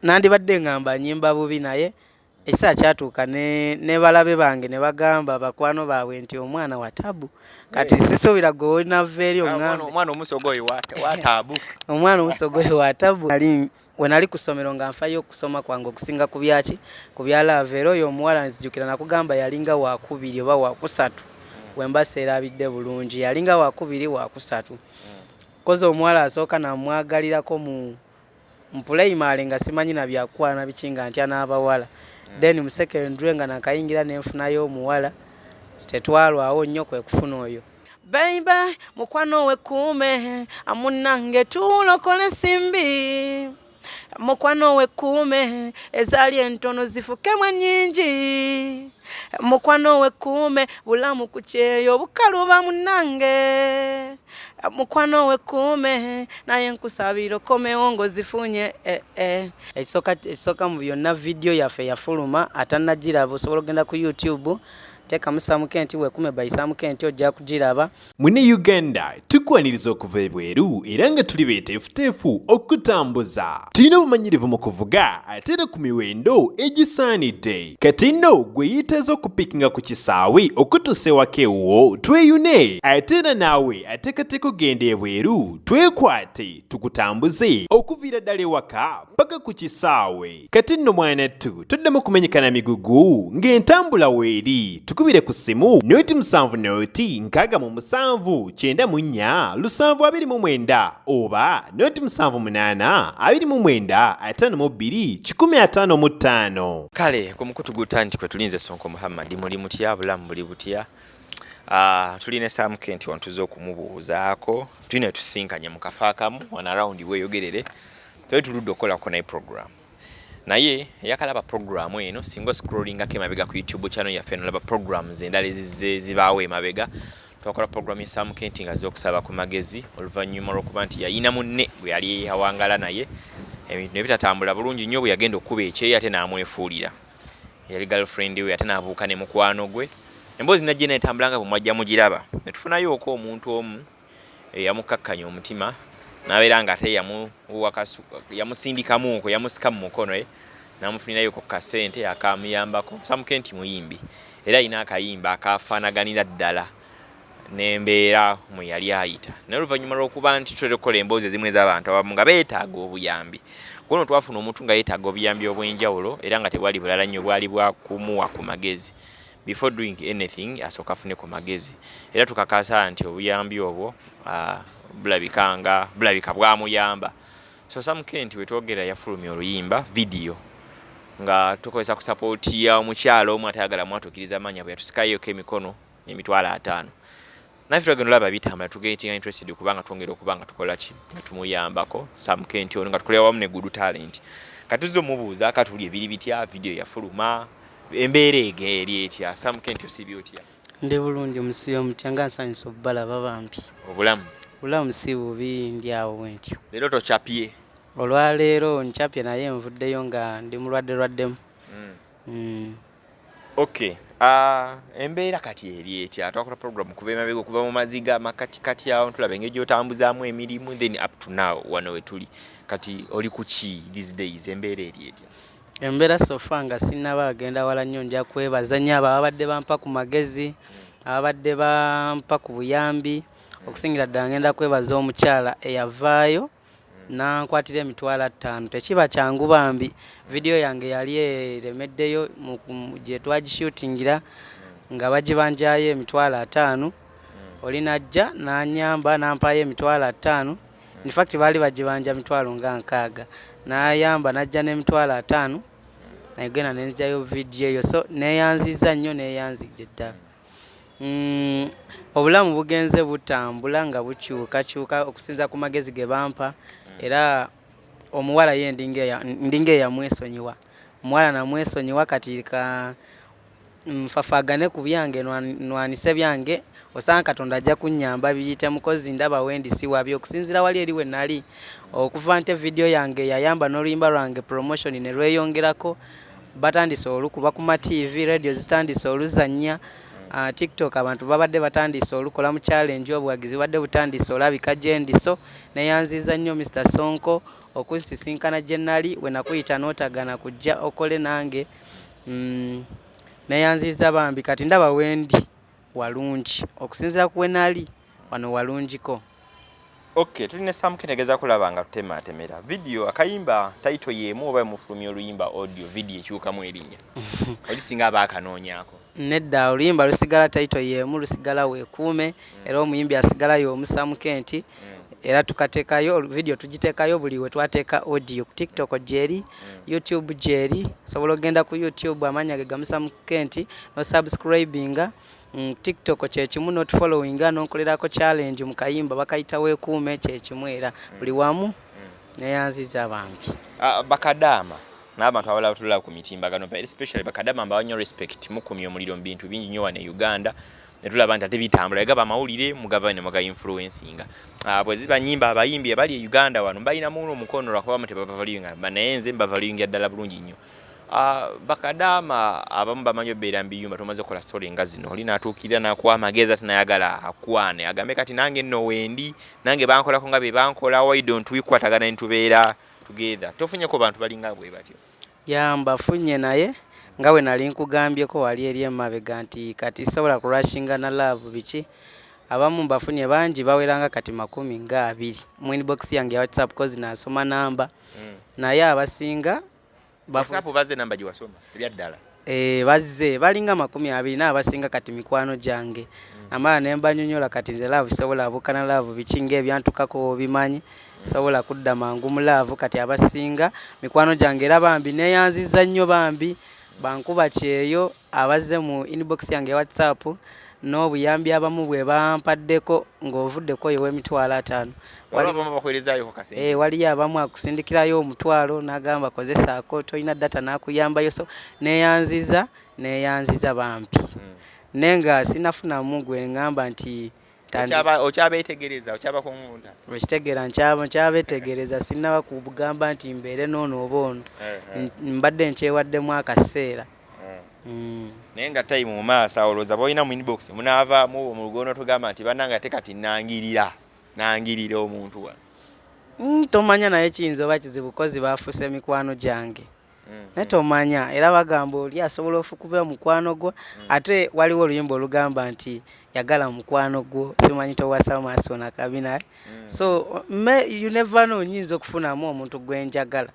nandibadde ngamba nyimba bubi naye esa kyatuuka ne balabe bange ne bagamba bakwano baabwe nti omwana wa tabu kati sisuubira gwe nava eri oŋŋambe omwana omusogoyi wa tabu omwana omusogoyi wa tabu we nali ku ssomero nga nfayo okusoma kwange okusinga ku byaki ku bya lava era oyo omuwala nzijukira nakugamba yalinga wakubiri oba wakusatu wembasa erabidde bulungi yalinga wakubiri wakusatu kozi omuwala asooka namwagalirako mu primary nga simanyi na byakwana bikinga ntya n'abawala then mu secondary nga nakayingira nenfunayo omuwala tetwalwawo nnyo kwe kufuna oyo baby mukwano wekuume amunange tulokole simbi mukwano wekuume ezaali entono zifukemu ennyingi mukwano wekuume bulamu ku kyeyo bukaluba munange mukwano wekuume naye nkusabira okomewo ng'ozifunye ekisooka mu byonna vidiyo yaffe yafuluma atannagiraba osobola okugenda ku YouTube tekamu Samukenti wekuume by Samukenti ojja kugiraba. Mune Uganda tukwaniriza okuva ebweru era nga tuli beeteefuteefu okutambuza. Tulina obumanyirivu mu kuvuga ate era ku miwendo egisaanidde. Kati nno gwe yeetaaza okupikinga ku kisaawe okutuusa ewaka ewuwo tweyune ate era naawe ateekateeka okugenda ebweru twekwate tukutambuze okuviira ddala ewaka paka ku kisaawe. Kati nno mwanattu toddamu kumenyekana migugu ng'entambula weeri tukubire ku ssimu noti 7 noti 6 7 9 7 oba noti 7 8 29 52 155. Kale ku mukutu gutanti kwe tulinze Sonko Muhammad muli mutya bulamu buli butya. Tuline Samukenti wantuzo okumubuuzaako tulina tusinkanye mu kafaakamu wana round weeyogerere tuludde okukolako naye program naye yakalaba program eno singo scrolling ke mabega ku YouTube channel ya feno laba programs endale zibaawe emabega twakola program ya Samukenti nga zokusaba ku magezi oluvannyuma lw'okuba yayina munne bwe yali awangala naye ebintu ne bitatambula bulungi nnyo bwe yagenda okuba ekyeyo ate n'amwefuulira yali girlfriend we ate n'abuuka ne mukwano gwe emboozi najje netambulanga bwe mwajja mugiraba netufunayo oko omuntu omu yamukakkanya omutima nabeera nga ate yamusindikamu okwo yamusikamu mukono namufunirayo ku kasente akamuyambako. Samukenti muyimbi era alina akayimba akafaanaganira ddala n'embeera mwe yali ayita naye oluvannyuma lw'okuba nti tutera okukola emboozi ezimu ez'abantu abamu nga beetaaga obuyambi kuno twafuna omuntu nga yeetaaga obuyambi obw'enjawulo era nga tebwali bulala nnyo bwali bwa kumuwa ku magezi. Before doing anything asooka afune ku magezi era tukakasa nti obuyambi obwo bulabika bwamuyamba. So Samukenti wetwogera yafulumya oluyimba video nga tukozesa ku support ya omukyalo omu atayagala mwatuukiriza amanya bwe yatusikayo emikono n'emitwalo 5 naffe twagenda olaba bitambula tugetinga interested kubanga twongera okubanga tukola ki nga tumuyambako Samukenti ono nga tukolera wamu ne good talent katuzo mubuuza akatuli ebiri bitya video yafuluma embeera eri etya. Samukenti osibye otya? Ndi bulungi omusibe omutya nga nsanyusa obbalaba bampi obulamu si bubi ndi awo bwentyo. Leero tokyapye? Olwaleero nkyapye naye nvuddeyo nga ndi mulwadde. Okay. Embeera kati eri etya? Twakola program kuva emabega okuva mu maziga makatikati awo tulaba engeri gy'otambuzaamu emirimu then up to now wano we tuli kati oli ku ki these days embeera eri etya? Embeera sofa nga sinnaba agenda wala nnyo nja kwebaza nnyo ababadde bampa ku magezi ababadde bampa ku buyambi okusingira ddala ngenda kwebaza omukyala eyavaayo nankwatira emitwalo 5 tekiba kyangu bambi video yange yali eremeddeyo gye twagishutingira nga bagibanjayo emitwalo 5 oli najja nanyamba nampayo emitwalo 5 in fact bali bagibanja mitwalo nga 6 nayamba najja n'emitwalo 5 nagenda nenjayo video eyo so neyanziza nnyo neyanzije ddala. Obulamu bugenze butambula nga bukyuka okusinza ku magezi ge bampa era omuwala ye ndinge yamwesonyiwa omuwala namwesonyiwa kati ka nfafagane ku byange nwanise byange osanga Katonda ajja kunnyamba biyite mukozi ndaba wendi siwabi okusinzira wali eri we nali okuva nte video yange yayamba n'oluyimba lwange promotion ne lweyongerako batandise olukuba ku ma TV radio zitandise oluzannya TikTok abantu babadde batandise olukola mu challenge obwagizi badde butandise olabika jendi so neyanziza nnyo Mr. Sonko okusisinkana gye nnali we nakuyita n'otagana kujja okole nange. Neyanziza bambi kati ndaba wendi walungi okusinziira ku we nali wano walungiko. Okay, tulina samukenegeza kulaba nga tutematemera video akayimba taito yemu oba mufulumya oluyimba audio video ekyukamu erinnya olisinga abaakanoonyako. Nedda oluyimba lusigala taito yemu lusigala wekuume era omuyimbi asigala y'omusamu Kenti era tukateekayo video tugiteekayo buli we twateeka audio ku TikTok gyeri, YouTube gyeri, sobola ogenda ku YouTube amanya ge gamusamu Kenti no subscribinga. TikTok kyekimu not followinga n'onkolerako challenge mu kayimba bakayita wekuume kyekimu era buli wamu neyanziza bambi. Bakadaama n'abantu abalala tulaba ku mitimbagano especially Bakadaama mbawanyo respect mukumya omuliro mu bintu bingi nnyo wano e Uganda ne tulaba nti ate bitambula egaba amawulire mu gavana muga influencinga bwe ziba nnyimba abayimbi abali e Uganda wano mbalina muno omukono lwakuba mutebavaluinga naye nze mbavaluinga ddala bulungi nnyo. Bakadaama abamu bamanyi obeera mbiyumba tumaze okukola story nga zino oli n'atuukirira n'akuwa amagezi ate nayagala akwane agambe kati nange nno wendi nange bankolako nga be bankola why don't we kwatagana ne tubeera together. Tofunyeko bantu balinga bwe batyo? Mbafunye naye nga we nali nkugambyeko wali eri emabega nti kati sobola kurashinga na love biki abamu mbafunye bangi baweranga kati 20 mu inbox yange ya WhatsApp kozi nasoma namba naye abasinga WhatsApp baze namba giwasoma erya ddala bazze balinga 20 n'abasinga kati mikwano gyange amala ne mbanyonyola kati nze love sobola abukana love biki ng'ebyantukako bimanyi sobola kudda mangu mu love kati abasinga mikwano gyange era bambi neyanziza nnyo bambi bankuba kyeyo abazze mu inbox yange ya WhatsApp n'obuyambi abamu bwe bampaddeko ng'ovuddeko yewe emitwalo 5 waliyo abamu akusindikirayo omutwalo n'agamba kozesaako tolina data n'akuyambayo so neyanziza bambi nenga sinafunamu gwe ngamba nti okyabeetegereza okyabakungunta okitegeera nkyabeetegereza sinaba kugamba nti mbeere noono oba ono mbadde nkyewaddemu akaseera. Naye nga time mu maaso olowooza boolina mu inbox munaavaamu mu lugono tugamba nti bannanga ate kati nangirira omuntu wano tomanya naye kiyinza oba kizibu kozi baafuse mikwano gyange naye tomanya era bagamba oli asobola ofukuba mukwano gwo ate waliwo oluyimba olugamba nti yagala mukwano gwo simanyi towasa maaso nakabi naye so you never know nyinza okufunamu omuntu gwenjagala.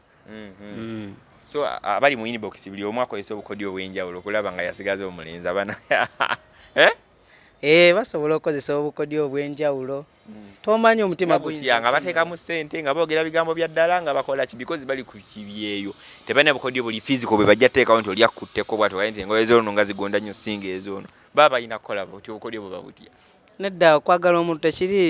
So abali mu inbox buli omu akozesa obukodyo obw'enjawulo okulaba nga yasigaza omulenzi abana basobola okukozesa obukodyo obw'enjawulo tomanyi omutima guyinza nga bateekamu ssente nga boogera bigambo bya ddala nga bakola kibikozi bali ku kibyeyo tebalina bukodyo buli physical bwe bajja teekawo nti oli akutteko bwati waye nti engoye zoono nga zigonda nnyo singa ezoono baba balina kukola buti obukodyo bwe babutya. Nedda okwagala omuntu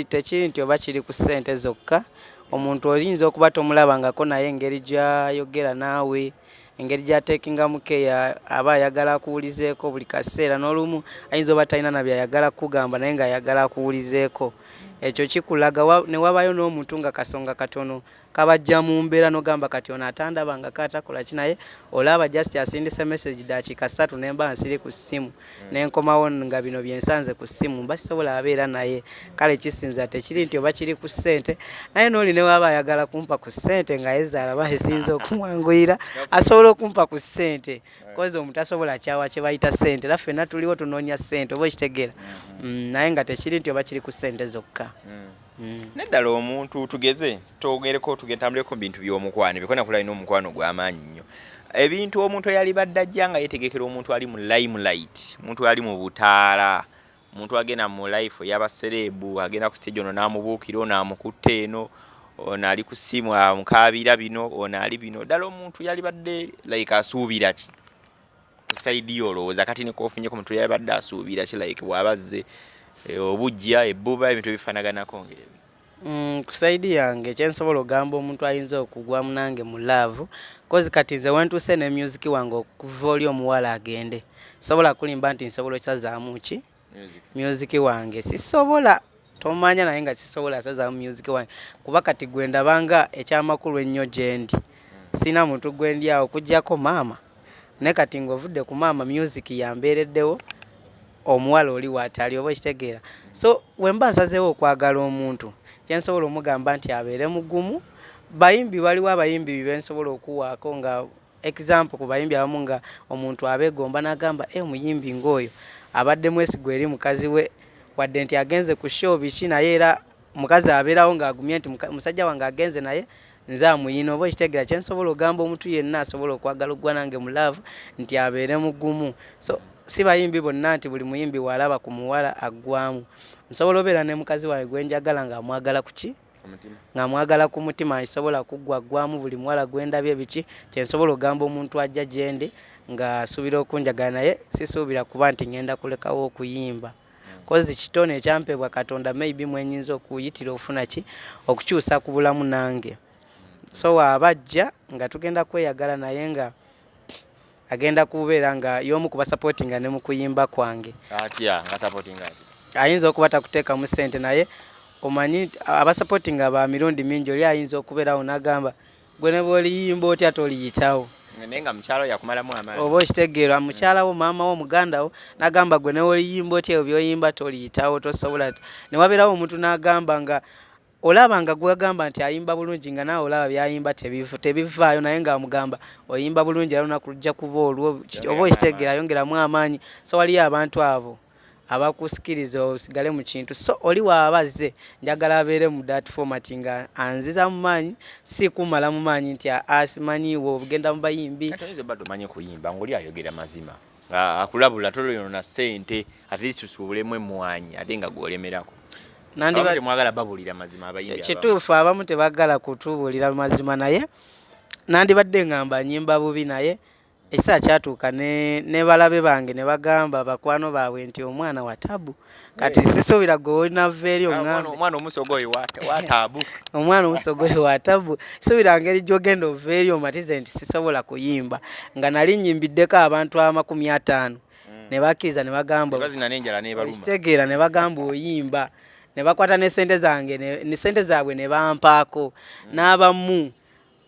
tekiri nti oba kiri ku ssente zokka omuntu oyinza okuba tomulabangako naye engeri gy'ayogera naawe engeri gy'ateekingamu keya aba ayagala akuwulizeeko buli kaseera n'olumu ayinza oba talina na byayagala kugamba naye ng'ayagala akuwulizeeko ekyo kikulaga ne wabayo n'omuntu nga kasonga katono kabajja mu mbeera n'ogamba kati ono atandabanga katakola ki naye olaba just asindise message dakiika 3 ne mba nsiri ku ssimu n'enkomawo nga bino byensanze ku ssimu mba sisobola abeera naye kale kisinza tekiri nti oba kiri ku ssente naye n'oli ne waba ayagala kumpa ku ssente nga yezaala baesinza okumwanguyira asobola okumpa ku ssente kozi omuntu asobola kyawa kye bayita ssente era ffenna tuliwo tunoonya ssente oba okitegeera naye nga tekiri nti oba kiri ku ssente zokka. Neddala omuntu tugeze twogereko tugetambuleko bintu by'omukwano bikona kulina omukwano gw'amaanyi nnyo ebintu omuntu eyali badde ajja nga yetegekera omuntu ali mu limelight omuntu ali mu butaala omuntu agenda mu life y'abaserebu agenda ku stage ono n'amubuukira ono amukutte eno ono ali ku ssimu amukaabira bino ono ali bino ddala omuntu yali badde like asuubira ki ku saidi y'olowooza kati nikoofunyeko omuntu yali badde asuubira ki like bw'abazze obujja ebbuba ebintu ebifaanaganako ng'ebyo. Ku saidi yange kyensobola ogamba omuntu ayinza okugwa munange mu love kozi kati nze wentuuse ne music wange okuva oli omuwala agende sobola kulimba nti nsobola okyazaamu ki music wange sisobola tomanya naye nga sisobola kyazaamu music wange kuba kati gwendabanga ekyamakulu ennyo gyendi sina muntu gwendi awo kujjako maama ne kati ng'ovudde ku maama music yambeereddewo omuwala oli waatali oba ekitegeera so wemba nsazeewo okwagala omuntu kyensobola omugamba nti abeere mugumu bayimbi waliwo abayimbi bensobola okuwaako nga example ku bayimbi abamu nga omuntu abeegomba n'agamba muyimbi ng'oyo abadde mwesigwa eri mukazi we wadde nti agenze ku show biki naye era mukazi abeerawo ng'agumye nti musajja wange agenze naye nze amuyina oba ekitegeera kyensobola ogamba omuntu yenna asobola okwagala ogwa nange mu love nti abeere mugumu. So si bayimbi bonna nti buli muyimbi walaba ku muwala aggwamu. Nsobola obeera ne mukazi wange gwe njagala ng'amwagala ku ki ng'amwagala ku mutima asobola kuggwaggwamu buli muwala gwendabye biki kyensobola ogamba omuntu ajja gye ndi ng'asuubira okunjagala naye sisuubira kuba nti ngenda kulekawo okuyimba. Kozi kitone ekyampebwa Katonda maybe mwenyinza okuyitira ofuna ki okukyusa ku bulamu nange. So abajja nga tugenda kweyagala naye nga agenda kubeera nga y'omu kuba supportinga ne mu kuyimba kwange. Atya nga supportinga ati ayinza okuba takuteekamu ssente naye omanyi abasupportinga ba mirundi mingi oli ayinza okubeerawo n'agamba gwe ne bw'oliyimba otya toliyitawo nenga mukyalo yakumalamu amaanyi oba okitegeera mukyala wo maama wo muganda wo n'agamba gwe ne bw'oliyimba otya ebyo by'oyimba toliyitawo tosobola. Ne wabeerawo omuntu n'agamba nga olaba nga gwagamba nti ayimba bulungi nga naawe olaba byayimba tebivaayo naye ng'amugamba oyimba bulungi era olunaku lujja kuba olwo oba okitegeera yongeramu amaanyi. So waliyo abantu abo abakusikiriza osigale mu kintu. So oli waabazze njagala abeere mu that format nga anziza mu maanyi si kumala mu maanyi nti asimanyiwo obugenda mu bayimbi. Katonze bado manye kuyimba ng'oli ayogera mazima akulabula tolona ssente at least usuubulemu emmwanyi ate nga gwolemerako. Mwagala babulira mazima abayimbi kituufu abamu tebagala kutubuulira mazima naye nandibadde ngamba nyimba bubi naye ekiseera kyatuuka ne balabe bange ne bagamba bakwano baabwe nti omwana wa tabu kati sisuubira gwe olinaava eri oŋŋambe omwana omusogoyi wa tabu omwana omusogoyi wa tabu suubira ngeri gy'ogenda ova eri omatize nti sisobola kuyimba nga nali nyimbiddeko abantu 50 ne bakkiriza ne bagamba kitegeera ne bagamba oyimba ne bakwata ne ssente zange ne ssente zaabwe ne bampaako n'abamu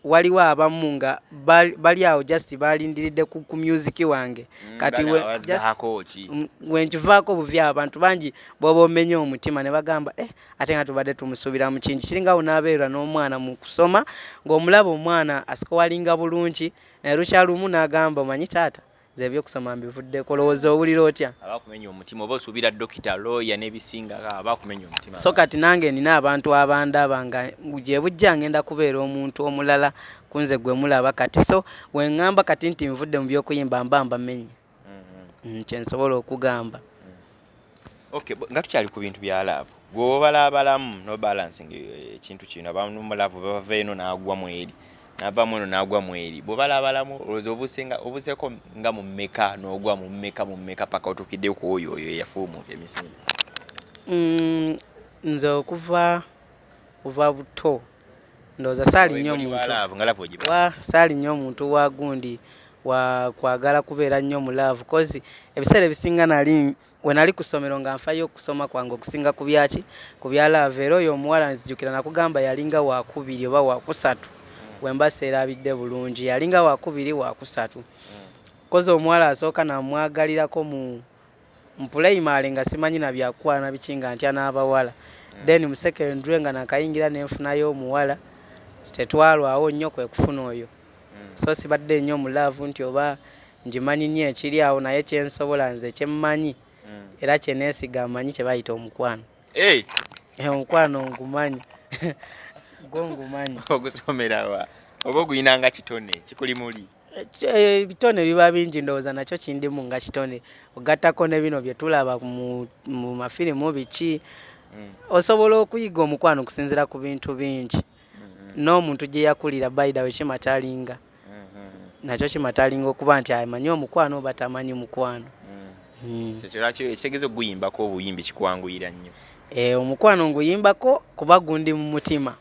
waliwo abamu nga bali awo just balindiridde ku music wange kati wenkivaako buvi abantu bangi bwoba omenye omutima ne bagamba ate nga tubadde tumusuubira mu kingi kiringawo n'abeerwa n'omwana mu kusoma ng'omulaba omwana asiko walinga bulungi naye lukyalumu n'agamba omanyi taata nze ebyokusoma mbivuddeko lowooza owulira otya abakumenya omutima oba osuubira dokita lawyer n'ebisinga abakumenya omutima. So kati nange nina abantu abandaba nga gye bujja ngenda kubeera omuntu omulala kunze gwe mulaba kati so weŋŋamba kati nti nvudde mu by'okuyimba mbamba menye kyensobola okugamba. Okay, nga tukyali ku bintu bya laavu gwe obalabalamu no balancing ekintu kino abantu mu laavu bava eno n'agwa mu eri n'avaamu eno n'agwa mu eri bw'obalabalamu olowooza obuseeko nga mu mmeka n'ogwa mu mmeka paka otuukidde ku oyo eyafuumuuka emisinde. Nze okuva buto ndowooza saali nnyo omuntu wa gundi kwagala kubeera nnyo mu laavu kozi ebiseera ebisinga we nali ku ssomero nga nfayo okusoma kwange okusinga ku bya laavu era oyo omuwala nzijukira nakugamba yalinga wakubiri oba wakusatu wembasa erabidde bulungi yalinga wakubiri wakusatu kozi omuwala asooka namwagalirako mu primary nga simanyi na byakwana bikinga ntya n'abawala then mu secondary nga nakayingira nenfunayo omuwala tetwalwawo nnyo kwe kufuna oyo. So sibadde nnyo mu laavu nti oba njimanyi nnyo ekiri awo naye kyensobola nze kyemmanyi era kyeneesiga mmanyi kye bayita omukwano. Omukwano ngumanyi ngumanyi ogusomera wa oba oguyinanga kitone kikuli muli ebitone biba bingi ndowooza nakyo kindimu nga kitone ogattako ne bino bye tulaba mu mafirimu biki osobola okuyiga omukwano okusinziira ku bintu bingi n'omuntu gye yakulira bayida we kimatalinga nakyo kimatalinga okuba nti amanyi omukwano oba tamanyi mukwano. Ekitegeeza okuguyimbako obuyimbi kikwanguyira nnyo. Omukwano nguyimbako kuba gundi mu mutima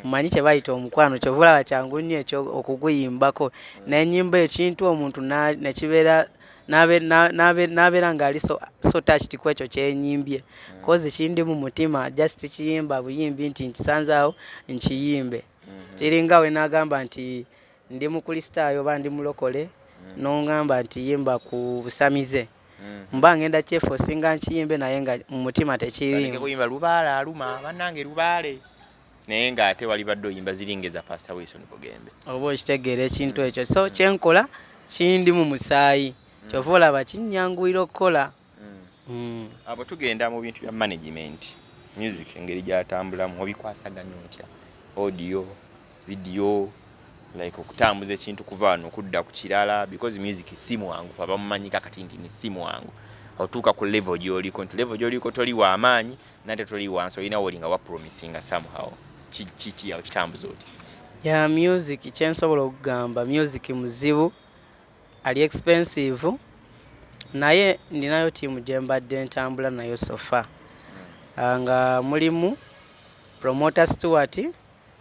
manyi kye bayita omukwano kyova olaba kyangu nnyo ekyo okuguyimbako n'ennyimba ekintu omuntu nekibeera n'abeera ng'ali so touched ku ekyo kyenyimbye kozi kindi mu mutima just kiyimba buyimbi nti nkisanzaawo nkiyimbe kiringa we n'agamba nti ndi mukristaayo oba ndi mulokole n'ongamba nti yimba ku busamize mba ngenda kyefo singa nkiyimbe naye nga mu mutima tekirimu kuyimba lubaale aluma bannange lubaale naye ng'ate wali badde oyimba ziringeza Pastor Wilson Bugembe. Oba okitegeera ekintu ekyo. So kyenkola kindi mu musaayi. Kyova olaba kinnyanguwira okukola. Abo tugenda mu bintu bya management. Music engeri gyatambulamu obikwasaganya otya? Audio, video, like okutambuza ekintu kuva wano okudda ku kirala because music si mwangu. Fa bamumanyika kati nti ni si mwangu. Otuuka ku level gy'oliko nti level gy'oliko toli wa amaanyi nate toli wansi olina wolinga wa promisinga somehow. Kiti yawe kitambuza oti? Ya music kyensobola okugamba music muzibu ali expensive naye ndinayo tiimu gye mbadde ntambula nayo sofa nga mulimu promoter Stuart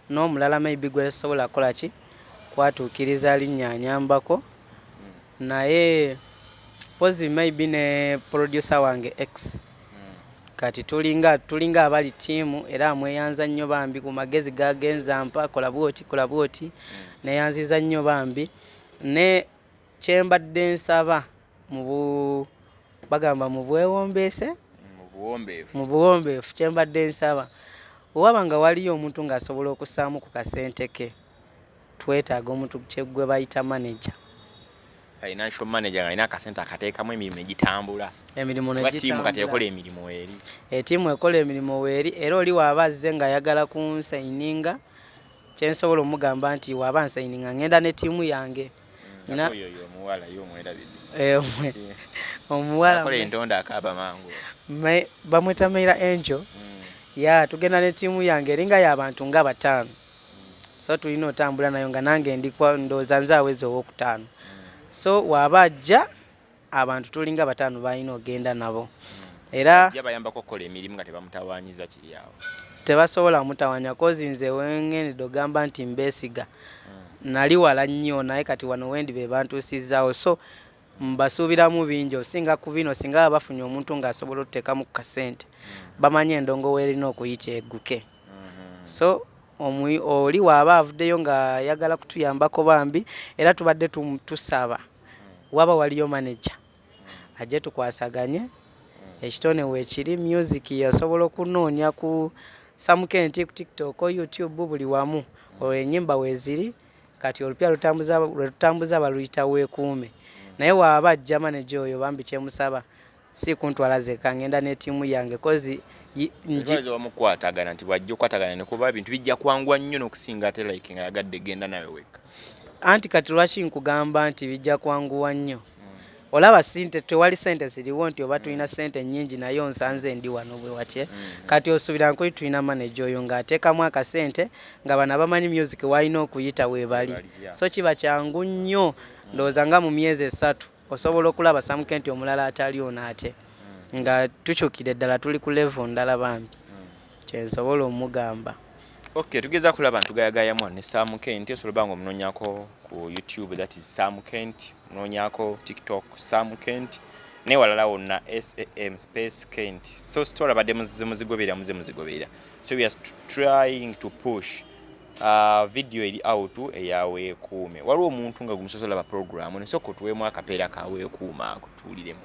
n'omulala maybe gwe sobola kola ki kwatuukiriza linnya anyambako naye pozi maybe ne producer wange X kati tulinga abali tiimu era mweyanza nnyo bambi ku magezi gagenza mpa kola bwoti neyanziza nnyo bambi ne kyembadde nsaba bagamba mu bwewombeese mu buwombeefu kyembadde nsaba waba nga waliyo omuntu ng'asobola okusaamu ku kasente ke twetaaga omuntu gwe bayita manager. Financial manager alina akasente akateekamu emirimu egitambula. Emirimu negitambula. Tiimu kati ekola emirimu eri. Tiimu ekola emirimu weeri era oli waaba azze nga ayagala kunsaininga kyensobola omugamba nti waaba nsaininga ngenda ne tiimu yange. Oyo omuwala y'omwerabidde. Omuwala akola entonda akaaba mangu. Bamweta Meira Angel. Ya tugenda ne tiimu yange eringa y'abantu nga 5. So tulina otambula nayo nga nange ndikwa ndooza nze awezi ow'okutaano. So wabajja abantu tulinga 5 balina ogenda nabo. Era yabayambako okukola emirimu nga tebamutawaanyiza kiri awo. Tebasobola mutawaanya kozi nze wengene dogamba nti mbesiga. Nali wala nnyo naye kati wano wendi be bantuusizaawo. So mbasuubiramu bingi osinga ku bino singa bafunye omuntu ng'asobola okuteekamu ku kasente. Bamanye endongo weerina okuyita egguke. So oli waaba avuddeyo nga yagala kutuyambako bambi era tubadde tusaba waba waliyo manager ajje tukwasaganye ekitone weekiri music yasobola okunoonya ku Samukenti ku TikTok o YouTube buli wamu ennyimba weeziri kati olupya lutambuza baluyita wekuume naye waaba ajja manager oyo bambi kyemusaba si kuntwala zeka ngenda ne tiimu yange kozi njizo wamukwatagana nti wajja okukwatagana ne kuba bintu bijja kwangwa nnyo n'okusinga ate like nga yagadde genda nawe weka. Anti kati lwaki nkugamba nti bijja kwanguwa nnyo olaba sente tewali sente ziriwo nti oba tulina sente nnyingi naye onsanze ndi wano bwe watye kati osuubira nkuli tulina manager oyo ng'ateekamu akasente nga bano abamanyi music walina okuyita weebali so kiba kyangu nnyo ndowooza nga mu myezi 3 osobola okulaba Samukenti omulala atali ono ate nga tukyukire ddala tuli ku level ndala bambi kyensobola omugamba. Okay, tugeza kulaba ntugayagayamu ne Samukenti osobola nga omunoonyako ku YouTube that is Samukenti munoonyako TikTok Samukenti ne walala wonna SAM Space Kent so store badde muzigobera so we are trying to push video eri out eya wekuume waliwo omuntu nga gumusosola ba program ne soko tuwemu akapeera ka wekuuma akutuliremu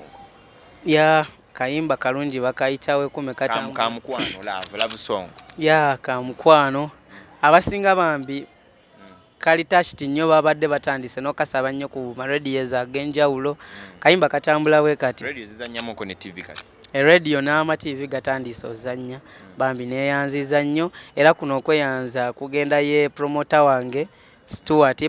ya kayimba kalungi bakayita wekuume kamukwano love song ya kamukwano abasinga bambi kali tashiti nnyo babadde batandise n'okasaba nnyo ku maradios ag'enjawulo kayimba katambula bwe kati radio zizannyamuko ne TV kati radio n'ama TV gatandise ozannya bambi neeyanziza nnyo era kuno okweyanza kugenda ye promoter wange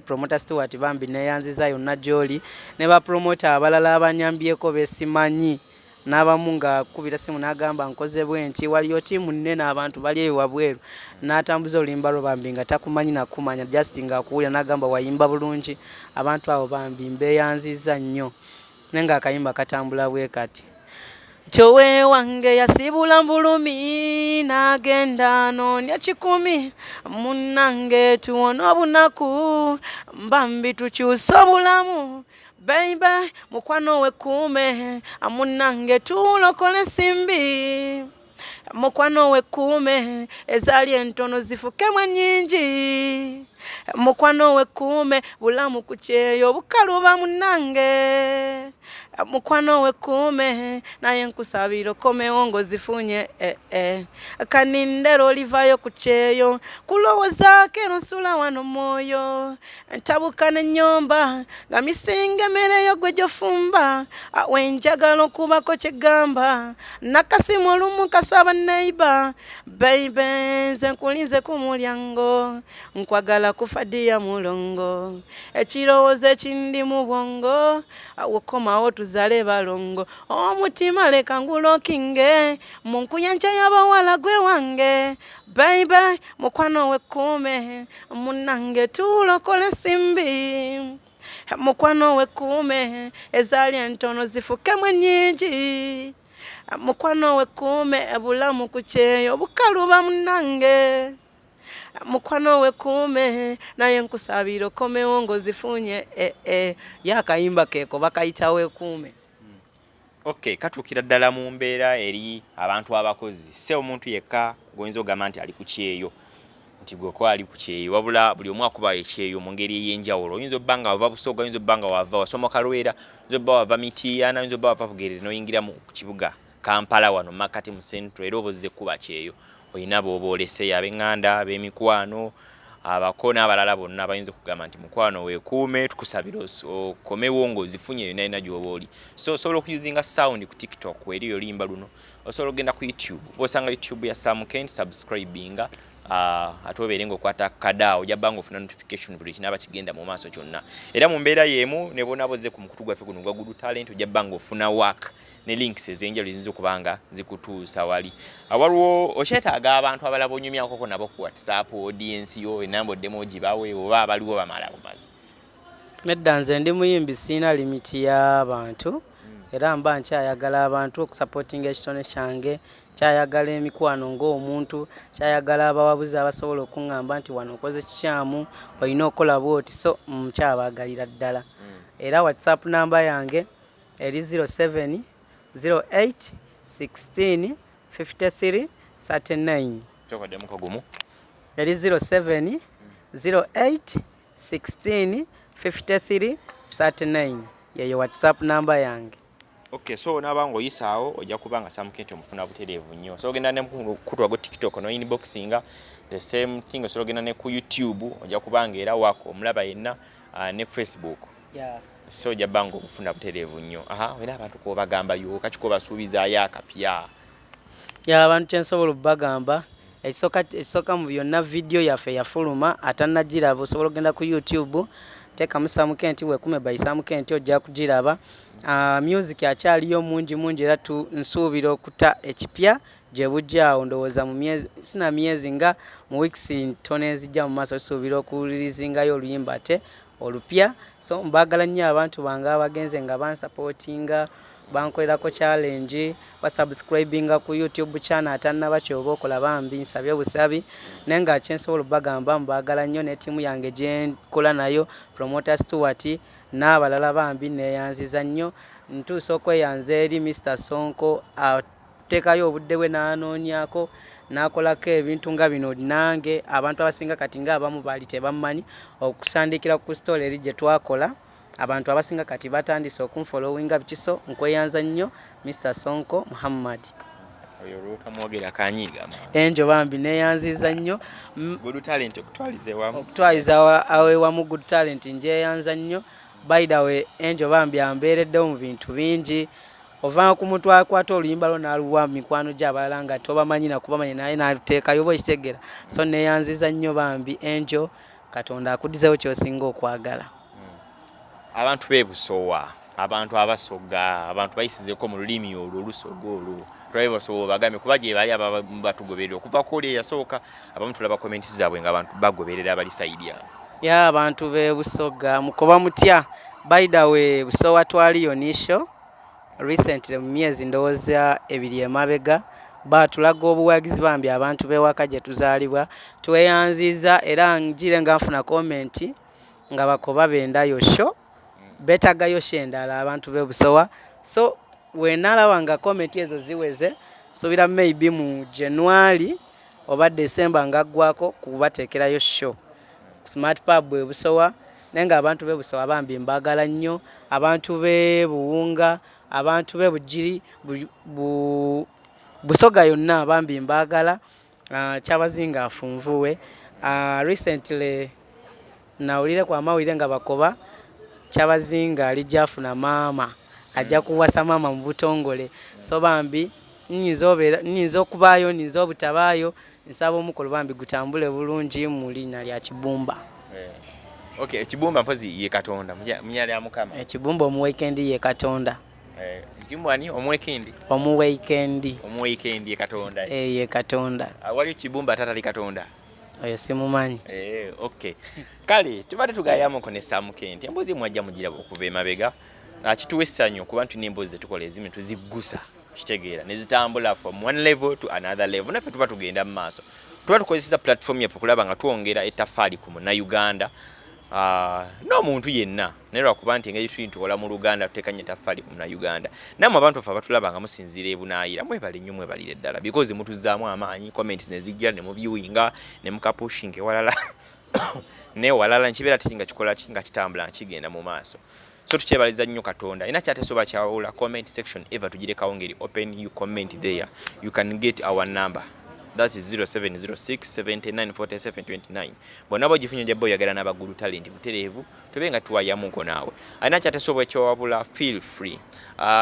promoter Stuart bambi neeyanziza yonna gy'oli ne ba promoter abalala abanyambyeko besimanyi n'abamu nga kubira simu n'agamba nkoze bwenti waliyo tiimu nnene abantu bali eyo wabweru n'atambuza oluyimba lwo bambi nga takumanyi nakumanya just nga akuwulira n'agamba wayimba bulungi abantu abo bambi mbeeyanziza nnyo nenga akayimba katambula bwe kati Chowe wange yasibula mbulumi nagenda noonya 10 munnange tuwona obunaku mbambi tukyusa obulamu baby mukwano wekuume munnange tulokole simbi mukwano wekuume ezali entono zifukemu ennyingi mukwano wekuume bulamu ku kyeyo bukaluba munange mukwano wekuume naye nkusabira okomewo ng'ozifunye kanindero olivayo ku kyeyo kulowoozaako eno nsula wano mwoyo ntabuka n'ennyomba nga misinga emmereyo gwe gy'ofumba wenjagala okubako kyegamba nakasimu olumu kasaba neiba beibe nze nkulinze ku mulyango nkwagala kufa diya mulongo ekirowoozo ekindi mu bwongo wokomawo tuzale balongo omutima leka ngulokinge mu nkuyanca y'abawala gwe wange beibe mukwano wekuume munange tulokole simbi mukwano wekuume ezaali entono zifukemu ennyingi mukwano wekuume bulamu ku kyeyo bukaluba munange mukwano wekuume naye nkusabira okomewo ng'ozifunye yakayimba keeko bakayita wekuume. Okay, katuukira ddala mu mbeera eri abantu abakozi se omuntu yekka goyinza ogamba nti ali ku kyeyo nti gweko ali ku kyeyo wabula buli omu akuba ekyeyo mu ngeri ey'enjawulo oyinza obba nga wava Busoga oyinza obba nga wava Wasoma Kalwera oyinza obba wava Mityana oyinza obba wava Bugerere n'oyingira mu kibuga Kampala wano makati mu centro era obozze kuba kyeyo oyina booba oleseyo ab'eŋŋanda ab'emikwano abako n'abalala bonna bayinza okugamba nti mukwano wekuume tukusabira okomewo ng'ozifunye yonna yonna gy'oba oli so osobola okuyuzinga sound ku TikTok eriyo olimba luno osobola okugenda ku YouTube bw'osanga YouTube ya Sam Kent subscribinga ate obeere ng'okwata kada ojja bbanga ofuna notification buli kinaba kigenda mu maaso kyonna era mu mbeera y'emu ne bonna bozze ku mukutu gwaffe guno gwa Good Talent ojja bbanga ofuna work ne links ez'enjawulo ziyinza okubanga zikutuusa wali waliwo okyetaaga abantu abalaba onyumyako nabo ku WhatsApp audience yo enamba oddemu ogibawe oba abaliwo bamala bumazi. Nedda nze ndi muyimbi siina limiti y'abantu era mba nkyayagala abantu okusupportinga ekitone kyange kyayagala emikwano ng'omuntu kyayagala abawabuzi abasobola okuŋŋamba nti wano okoze kikyamu olina okukola bwoti so nkyabagalira ddala era WhatsApp namba yange eri 07 08 16 53 39 kyokoddemu kogumu eri 07 08 16 53 39 yeyo WhatsApp namba yange. Okay, so nabanga oyisaawo ojja kubanga Sam Kent omufuna butereevu nnyo so ogenda ne kutwa go TikTok no inboxinga the same thing so ogenda ne ku YouTube ojja kubanga era wako omulaba yenna ne ku Facebook so ojja banga omufuna butereevu nnyo era abantu ko bagamba yo kachiko basuubizaayo akapya abantu kyensobola bagamba ekisoka mu byonna video yaffe yafuluma atannagiraba osobola ogenda ku YouTube teka Sam Kent wekuume by Sam Kent ojja kugiraba music akyaliyo mungi era nsuubira okuta ekipya gye bujjaawo ndowooza mu myezi sina myezi nga mu weeks ntono ezijja mu maaso tusuubira okulizingayo oluyimba ate olupya so mbagala nnyo abantu bange abagenze nga bansupportinga bankolerako challenge basubscribinga ku YouTube channel atannaba kyoba okola bambi nsabye busabi nenga kyensobola bagamba mbagala nnyo ne timu yange gye nkola nayo promoter Stuart n'abalala bambi neyanziza nnyo ntuusa okweyanza eri Mr. Sonko ateekayo obudde bwe n'anoonyako n'akolako ebintu nga bino nange abantu abasinga kati nga abamu baali tebammanyi okusandikira ku story eri gye twakola abantu abasinga kati batandise okunfollowinga bikiso nkweyanza nnyo Mr. Sonko Muhammad oyo lutamwogera kanyiga enjo bambi neyanziza nnyo Good Talent okutwaliza awewamu Good Talent njeyanza nnyo by the way enjo bambi ambeereddewo mu bintu bingi ovanga ku muntu akwata oluyimba lwo n'aluwa mikwano gy'abalala nga tobamanyi nakubamanya naye n'aluteekayo oba ekitegera so neyanziza nnyo bambi enjo Katonda akudizewo kyosinga okwagala. Abantu bebusowa abantu abasoga abantu bayisizeko mu lulimi olwo olusoga olwo twaiba so bagambe kuba gye bali abatugoberera okuva kole yasooka abamu tulaba comments zaabwe nga abantu bagoberera abali side ya abantu bebusoga mukoba mutya by the way busowa twaliyo nisho recently mu myezi ndowooza ebiri emabega batulaga obuwagizi bambi abantu bewaka gye tuzaalibwa tweyanziza era ngire nga nfuna comment nga bakoba bendayo show betagayo shendala abantu bebusowa so wenalaba nga comment ezo ziweze subira maybe mu January oba December nga gwako kubatekerayo show smart pub ebusowa nenga abantu be busowa bambi mbagala nnyo abantu be buwunga abantu be bujiri busoga yonna bambi mbagala kyabazinga afunvuwe recently nawulire kwa mawulire nga bakoba kyabazinga alijafuna mama ajja kuwasa mama mu butongole so bambi nnyinza okubaayo nnyinza obutabaayo nsaba omukolo bambi gutambule bulungi mu linnya lya Kibumba. Okay, Kibumba mpozi ye Katonda munyali ya Mukama. Kibumba omu weekend ye Katonda. Kibumba ni omu weekend? Omu weekend. Omu weekend ye Katonda. Ye Katonda. Wali Kibumba tatali Katonda? Oyo simumanyi. Okay. Kale tubadde tugayamu ko ne Sam Kent. Embozi mwajja mugira okuva emabega. Kituwa essanyu kuba ntulina embozi zetukola ezimu tuziggusa kitegeera ne zitambula from one level to another level. Naffe tuba tugenda mu maaso. Tuba tukozesa platform yaffe kulaba nga twongera ettaffaali ku Munnayuganda. N'omuntu yenna naye lwakuba nti engeri tuli ntukola mu Luganda tuteekanye ettaffaali ku Munnayuganda. Nammwe abantu baffe abatulaba nga musinziira ebunaayira mwebale nnyo mwebalire ddala because mutuzzaamu amaanyi comments ne zijja ne mu viewinga ne mukapushinga ewalala n'ewalala nkibeera tinga kikola kinga kitambula nkigenda mu maaso. So tukyebaliza nnyo Katonda. Ina kyatesoba kyawula comment section eva tugirekawo ngeri open, you comment there. You can get our number. That is 0706 794729. Bonabo jifunyo jabo yagala n'abagulu talent buterevu tobenga tuwayamuko naawe. Ina kyatesoba kyawabula feel free.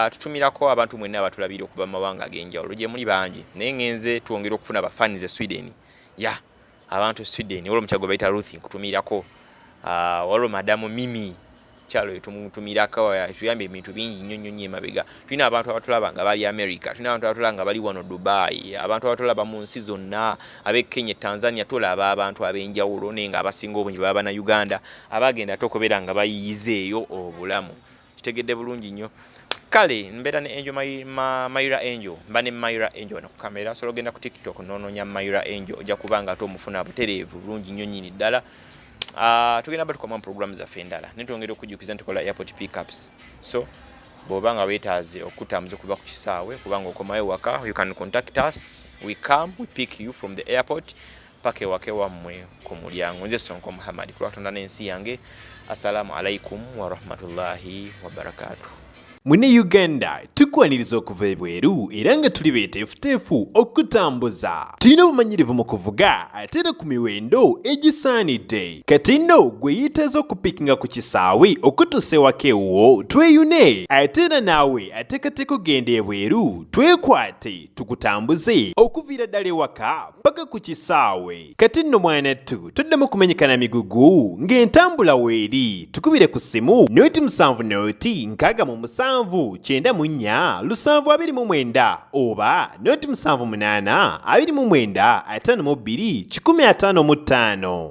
Tutumirako abantu mwenna abatulabira okuva mu mawanga ag'enjawulo gye muli bangi. Naye ngenze tuwongera okufuna abafanize Sweden. Abantu Sweden olwo mukyago bayita Ruth nkutumirako. Waliwo madamu Mimi kyalo etumutumirako tuyambe ebintu bingi nnyo emabega. Tulina abantu abatulaba nga bali America, tulina abantu abatulaba nga bali wano Dubai, abantu abatulaba mu nsi zonna ab'e Kenya, Tanzania, tulaba abantu ab'enjawulo nenga abasinga obungi baba na Uganda abagenda tokobera nga bayizeeyo obulamu. Kitegedde bulungi nnyo. Kale mbeera ne Angel Mayura Angel mba ne Mayura Angel na ku kamera so logenda ku TikTok nononya Mayura Angel ojja kubanga tomufuna butereevu bulungi nnyo nnyini ddala. Tugenda batukoma program za fendala netongera okujukiza ntikola airport pickups so bobanga wetaaze okutambuza kuva ku kisaawe kubanga okomayo waka you can contact us, we come, we pick you from the airport pake wake wamwe ku mulyango. Nze Sonko Muhammad ku Katonda n'ensi yange. Assalamu alaikum wa rahmatullahi wa barakatuh. Mune Uganda tukwaniriza okuva ebweru era nga tuli beeteefuteefu okutambuza. Tulina obumanyirivu mu kuvuga ate era ku miwendo egisaanidde. Kati nno gwe yeetaaza okupikinga ku kisaawe okutuusa ewaka ewuwo tweyune ate era naawe ateekateeka ogenda ebweru twekwate tukutambuze okuviira ddala ewaka paka ku kisaawe. Kati nno mwanattu toddamu kumenyekana migugu ng'entambula weeri tukubire ku ssimu noti 7 noti 6 9 7 oba noti 7 8 29 52 155.